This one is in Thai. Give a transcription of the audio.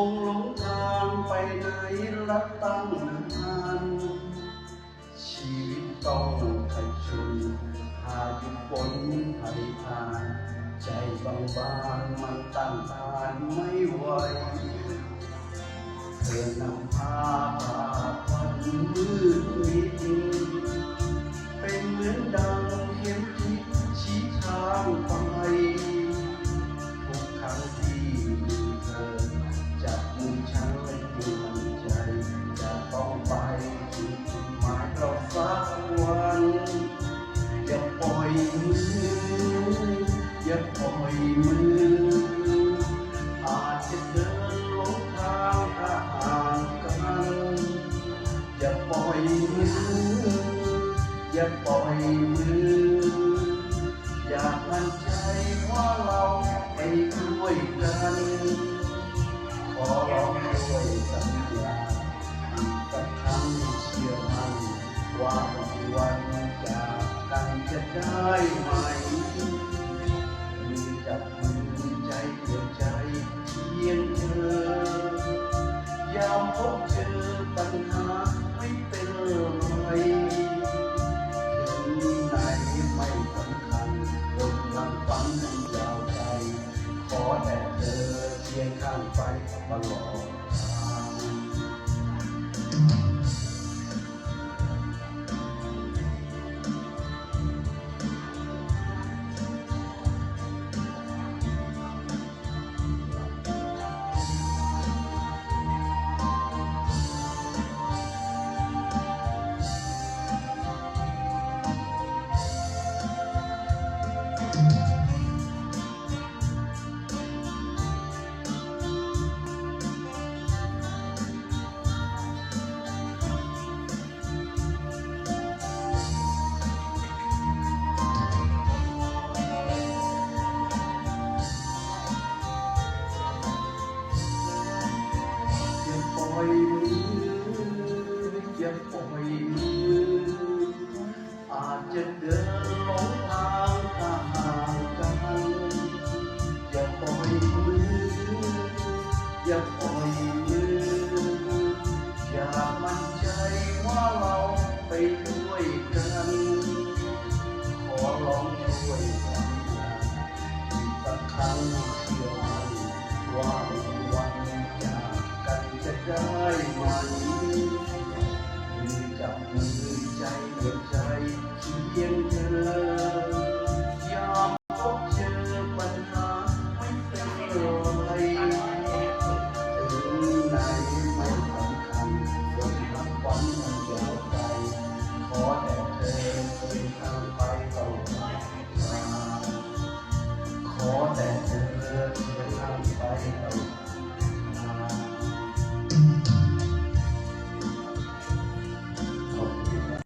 งหลงทางไปไหนละตั้งนานชีวิตต้องเผชิญพายุฝนไผ่ผ่านใจบางๆมันต้านทานไม่ไหวเธอนำพาผ่าพันมืดมิดเป็นเหมือนดังเข็มทิศชี้ทางไปทุกครั้งที่มีเธอจับมือฉันและมีมั่นใจจะต้องไปถึงจุดหมายเราสักวันอย่าปล่อยมืออย่าปล่อยมืออาจจะเดินหลงทางถ้าห่างกันอย่าปล่อยมืออย่าปล่อยมืออยากมั่นใจว่าเราไปด้วยกันขอร้องด้วยสัญญาอีกสักครั้งเชื่อมั่นว่าวันจากกันจะได้ไหมมีจับมือใจเดียวใจเพียงเธอยามพบเจอปัญหาไม่เป็นไรถึงไหนไม่สำคัญบนทางฝันนั้นยาวไกลขอแต่เธอเคียงข้างไปตลอดทาง อย่าปล่อยมืออาจจะเดินหลงทางถ้าห่างกันอย่าปล่อยมืออย่าปล่อยมืออย่ามั่นใจว่าเราไปด้วยกันขอร้องช่วยสัญญาอีกสักครั้งเชื่อมั่นว่าวันจากกันจะได้ไหม